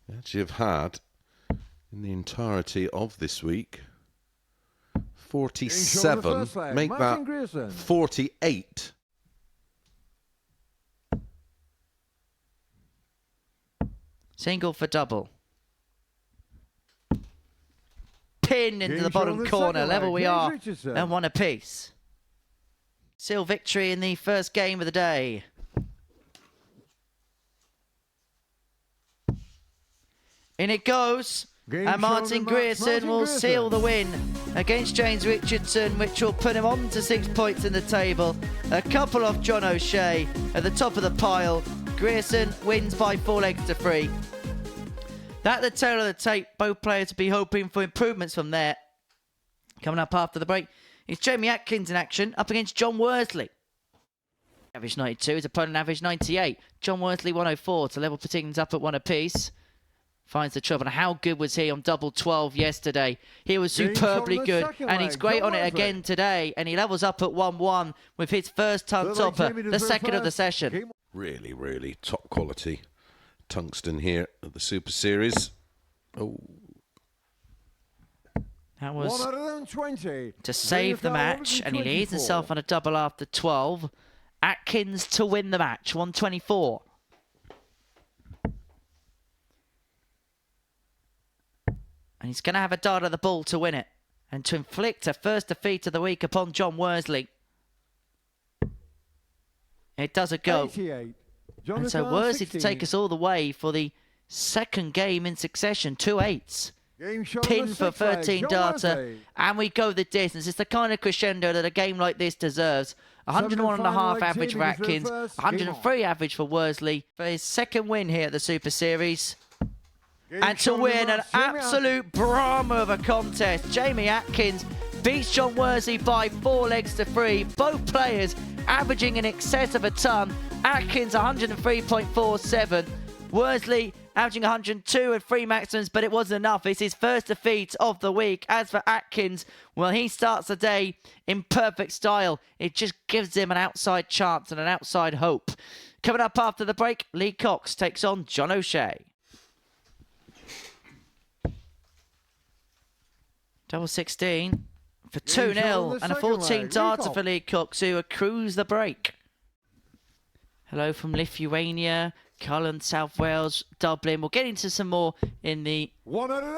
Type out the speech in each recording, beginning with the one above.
We actually have had, in the entirety of this week, 47. Make that Grearson. 48. Single for double. Pin into the bottom corner. Level we are. Richardson. And one apiece. Still victory in the first game of the day. In it goes. And Martin Grearson will seal the win against James Richardson, which will put him on to 6 points in the table. A couple off John O'Shea at the top of the pile. Grearson wins by 4 legs to 3. That the tail of the tape. Both players will be hoping for improvements from there. Coming up after the break is Jamie Atkins in action up against John Worley. Average 92, his opponent average 98. John Worley 104 to level things up at 1 apiece. Finds the trouble. And how good was he on double 12 yesterday? He was superbly good, and he's great on it again today. And he levels up at 1-1 with his first ton topper, the second of the session. Really, really top quality tungsten here at the Super Series. Oh, that was 120 to save the match, and he leads himself on a double after 12. Atkins to win the match, 124. And he's going to have a dart at the ball to win it. And to inflict a first defeat of the week upon John Worley. It does a go. And so Worley to take us all the way for the second game in succession. 2 8s. Pin for 13 darter. And we go the distance. It's the kind of crescendo that a game like this deserves. 101.5 average for Atkins. 103 average for Worley. For his second win here at the Super Series. And to win an absolute Brahma of a contest, Jamie Atkins beats John Worley by 4 legs to 3. Both players averaging in excess of a ton. Atkins 103.47. Worley averaging 102 and 3 maximums, but it wasn't enough. It's his first defeat of the week. As for Atkins, well, he starts the day in perfect style. It just gives him an outside chance and an outside hope. Coming up after the break, Lee Cox takes on John O'Shea. Double 16 for 2-0 and a 14 darter for Lee Cox, who accrues the break. Hello from Lithuania, Cullen, South Wales, Dublin. We'll get into some more in the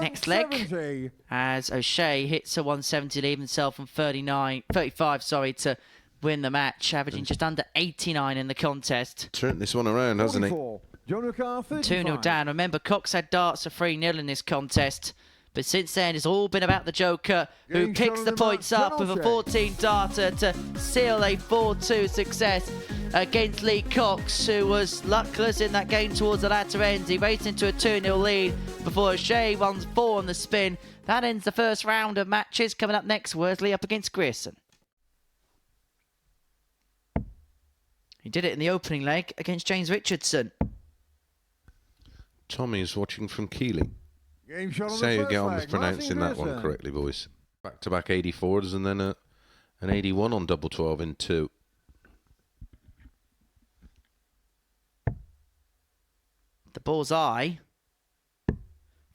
next leg as O'Shea hits a 170, leaving himself on 35 to win the match, averaging just under 89 in the contest. turned this one around, hasn't he? 2-0 down. Remember, Cox had darts for 3-0 in this contest. But since then, it's all been about the Joker, who picks the points up with a 14 darter to seal a 4-2 success against Lee Cox, who was luckless in that game towards the latter end. He raced into a 2-0 lead before O'Shea runs 4 on the spin. That ends the first round of matches. Coming up next, Worley up against Grearson. He did it in the opening leg against James Richardson. Tommy's watching from Keighley. Say you get on with pronouncing that one correctly, boys. Back-to-back 84s and then an 81 on double 12 in 2. The bullseye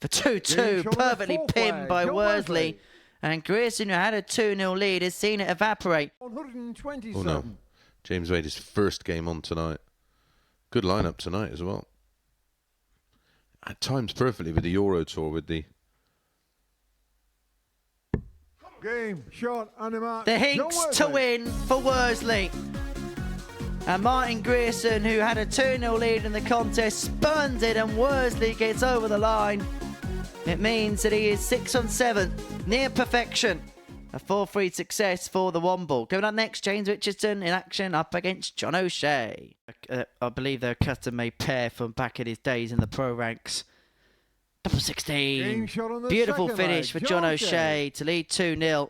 for 2-2, perfectly pinned by Worley. And Grearson, who had a 2-0 lead, has seen it evaporate. Oh no, James Wade, his first game on tonight. Good lineup tonight as well. At times perfectly with the Euro Tour, with the the Hinks to win for Worley. And Martin Grearson, who had a 2-0 lead in the contest, spurns it, and Worley gets over the line. It means that he is 6 on 7, near perfection. A 4-3 success for the Womble. Going on next, James Richardson in action up against John O'Shea. I believe they're a custom-made pair from back in his days in the pro ranks. Double 16. Beautiful finish for John O'Shea to lead 2-0.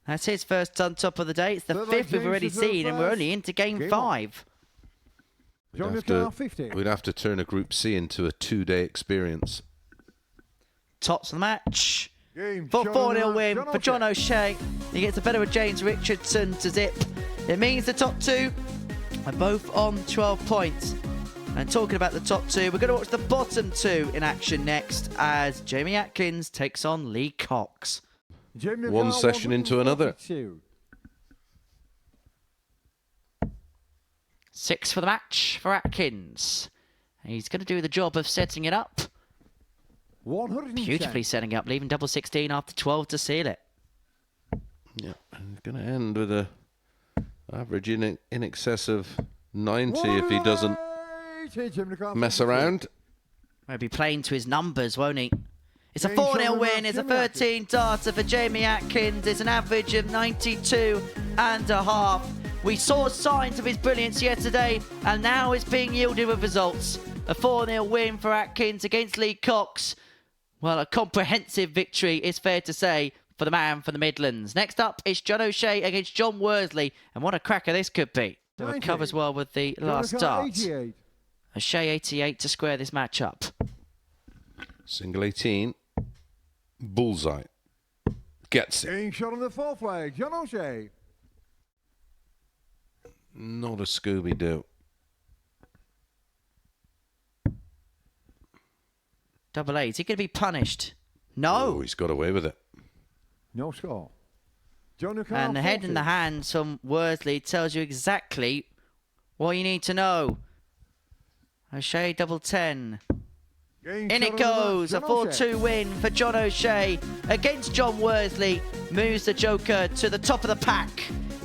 That's his first ton top of the day. It's the 5th we've already seen, and we're only into game 5. We'd have to turn a Group C into a 2-day experience. Tops of the match. For 4-0 win for John O'Shea. He gets a better of James Richardson to zip. It means the top 2 are both on 12 points. And talking about the top two, we're going to watch the bottom two in action next as Jamie Atkins takes on Lee Cox. One session into another. 6 for the match for Atkins. He's going to do the job of setting it up. Beautifully setting up, leaving double 16 after 12 to seal it. Yeah, he's going to end with a average in excess of 90 if he doesn't mess around. He'll be playing to his numbers, won't he? It's a 4-0 win. It's a 13-darter for Jamie Atkins. It's an average of 92.5. We saw signs of his brilliance yesterday, and now it's being yielded with results. A 4-0 win for Atkins against Lee Cox. Well, a comprehensive victory, it's fair to say, for the man from the Midlands. Next up is John O'Shea against John Worley, and what a cracker this could be. So it covers well with the last start. O'Shea 88 to square this match up. Single 18. Bullseye. Gets it. Being shot on the fourth leg, John O'Shea. Not a Scooby-Doo. Double 8. Is he going to be punished? No. Oh, he's got away with it. No score. And the head in the hands from Worley tells you exactly what you need to know. O'Shea double 10. In it goes, a 4-2 win for John O'Shea against John Worley. Moves the Joker to the top of the pack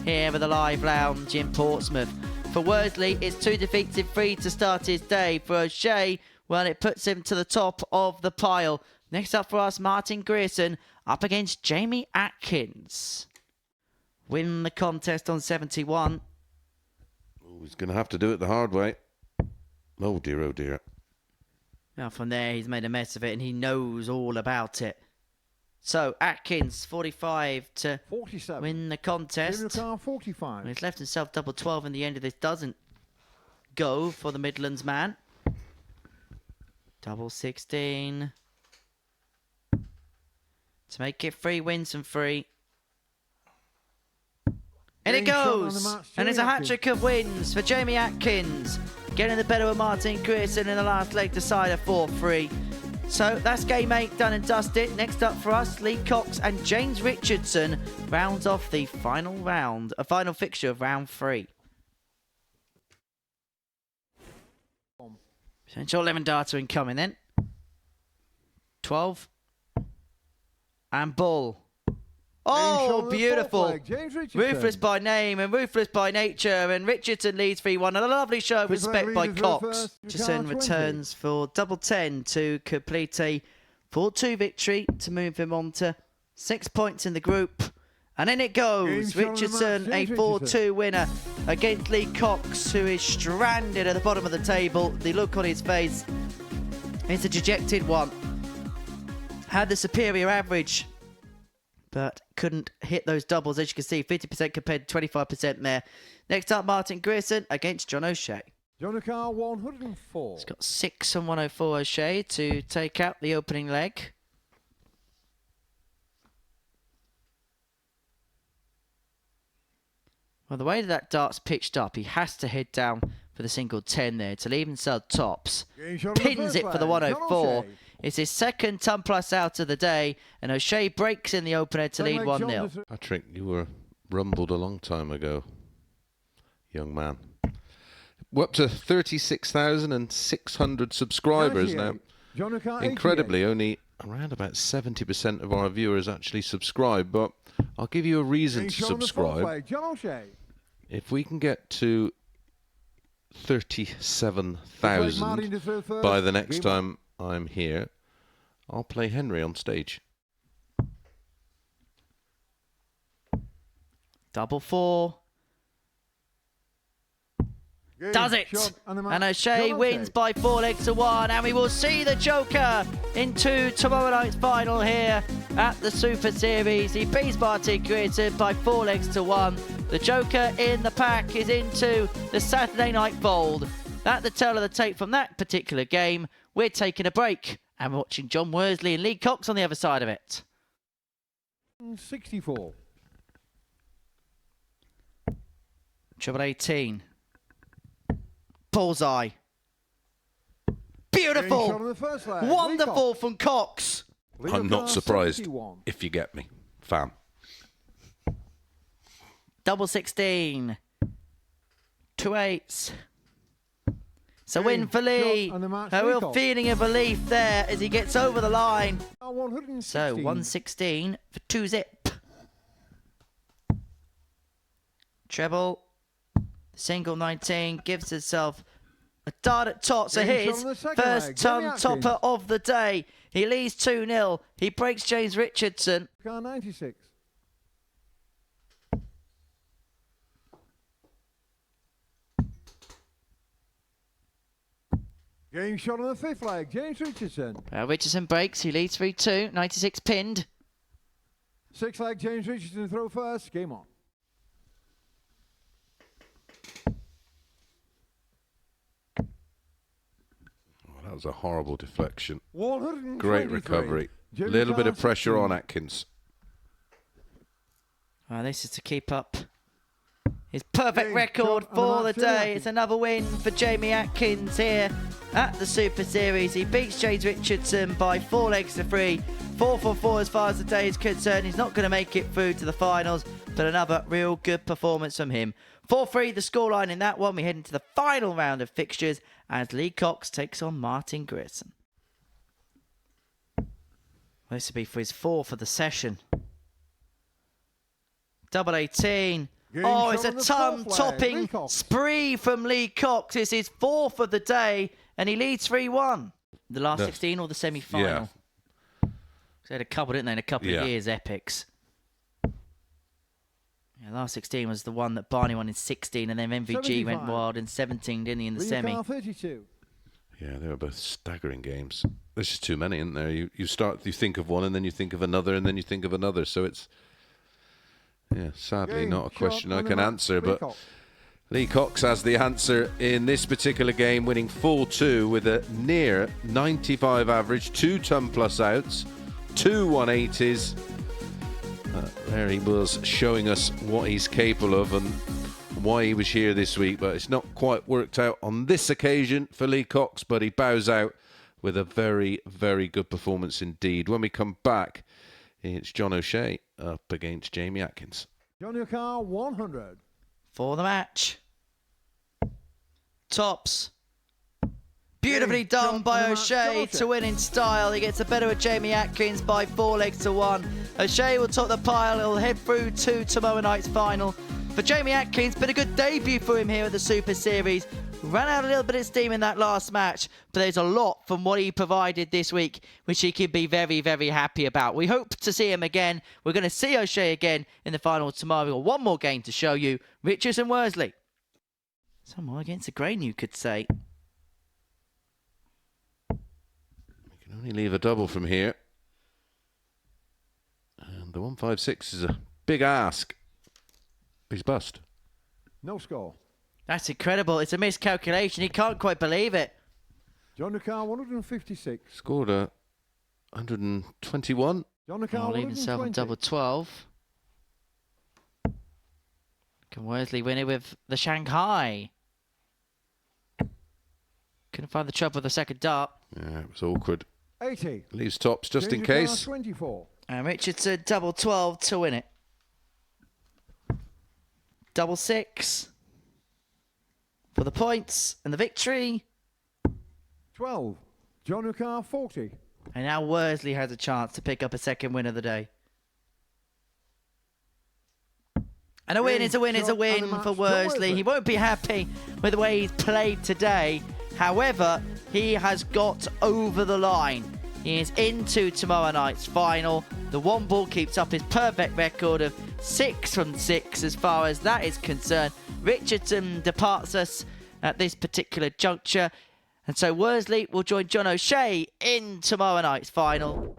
here with the live lounge in Portsmouth. For Worley, it's 2 defeats in 3 to start his day. For O'Shea, well, it puts him to the top of the pile. Next up for us, Martin Grearson up against Jamie Atkins. Win the contest on 71. Oh, he's going to have to do it the hard way. Oh dear, oh dear. Now from there, he's made a mess of it and he knows all about it. So, Atkins, 45 to 47. Win the contest. 45. And he's left himself double 12 in the end of this. Doesn't go for the Midlands man. Double 16. To make it 3 wins from 3. And it goes! And it's a hat-trick of wins for Jamie Atkins. Getting the better of Martin Grearson in the last leg to side a 4-3. So that's game 8 done and dusted. Next up for us, Lee Cox and James Richardson rounds off the final round, a final fixture of round 3. Potential 11 data incoming then. 12. And bull. Oh, beautiful. Ruthless by name and ruthless by nature. And Richardson leads 3-1. And a lovely show of respect by Cox. Richardson returns for double 10 to complete a 4-2 victory to move him on to 6 points in the group. And in it goes. Richardson, a 4-2 winner against Lee Cox, who is stranded at the bottom of the table. The look on his face is a dejected one. Had the superior average, but couldn't hit those doubles. As you can see, 50% compared to 25% there. Next up, Martin Grearson against John O'Shea. John O'Shea 104. He's got 6 and 104 O'Shea to take out the opening leg. Well, the way that dart's pitched up, he has to head down for the single 10 there to leave himself tops. Pins it for the 104. It's his second ton plus out of the day, and O'Shea breaks in the opener to lead 1-0. Patrick, you were rumbled a long time ago, young man. We're up to 36,600 subscribers now. Incredibly, only around about 70% of our viewers actually subscribe, but I'll give you a reason to subscribe. If we can get to 37,000 by the next time I'm here, I'll play Henry on stage. Double 4. Does it! And O'Shea wins by 4 legs to 1, and we will see the Joker into tomorrow night's final here at the Super Series. He beats Martin Grearson by 4 legs to 1. The Joker in the pack is into the Saturday night fold. That's the tale of the tape from that particular game. We're taking a break, and we're watching John Worley and Lee Cox on the other side of it. 64. Treble 18. Bullseye. Beautiful. Wonderful from Cox. I'm not surprised, if you get me, fam. Double 16. 2 8s. It's a win for Lee. A real feeling of relief there as he gets over the line. So 116 for 2 zip. Treble. Single 19 gives itself a dart at top. So his first ton topper of the day. He leads 2-0. He breaks James Richardson. Car 96. Game shot on the 5th leg, James Richardson. Richardson breaks, he leads 3-2, 96 pinned. 6th leg, James Richardson throw first, game on. Oh, that was a horrible deflection. 123. Great recovery. A little bit of pressure on Atkins. This is to keep up his perfect record for the day. It's another win for Jamie Atkins here at the Super Series. He beats James Richardson by 4 legs to 3. 4 for 4 as far as the day is concerned. He's not going to make it through to the finals, but another real good performance from him. 4-3 the scoreline in that one. We head into the final round of fixtures as Lee Cox takes on Martin Grearson. This will be for his 4th of the session. Double 18. Oh, it's a ton-topping spree from Lee Cox. It's his 4th of the day, and he leads 3-1. The last 16 or the semi-final? Yeah. They had a couple, didn't they, in a couple of years, epics. Yeah, last 16 was the one that Barney won in 16, and then MVG went wild in 17, didn't he, in the semi? 32. Yeah, they were both staggering games. There's just too many, isn't there? You think of one, and then you think of another, and then you think of another. So it's, yeah, sadly not a question I can answer. But Lee Cox has the answer in this particular game, winning 4-2 with a near 95 average, 2 ton plus outs, 2 180s. There he was showing us what he's capable of and why he was here this week, but it's not quite worked out on this occasion for Lee Cox, but he bows out with a very, very good performance indeed. When we come back, it's John O'Shea up against Jamie Atkins. John, your car 100. For the match. Tops. Beautifully done by O'Shea to win in style. He gets the better of Jamie Atkins by 4 legs to 1. O'Shea will top the pile. He'll head through to tomorrow night's final. For Jamie Atkins, been a good debut for him here at the Super Series. Ran out a little bit of steam in that last match, but there's a lot from what he provided this week, which he can be very, very happy about. We hope to see him again. We're going to see O'Shea again in the final tomorrow. We've got one more game to show you. Richardson and Worley. Some more against the grain, you could say. We can only leave a double from here. And the 156 is a big ask. He's bust. No score. That's incredible. It's a miscalculation. He can't quite believe it. John Car 156. Scored a 121. John Car leave himself on double 12. Can Worley win it with the Shanghai? Couldn't find the trouble with the second dart. Yeah, it was awkward. 80. Leaves tops just in case. 24. And Richardson double 12 to win it. Double 6 for the points and the victory. 12. John Car 40. And now Worley has a chance to pick up a second win of the day. And a win is a win is a win for Worley. He won't be happy with the way he's played today. However, he has got over the line. He is into tomorrow night's final. The one ball keeps up his perfect record of 6 from 6 as far as that is concerned. Richardson departs us at this particular juncture. And so Worley will join John O'Shea in tomorrow night's final.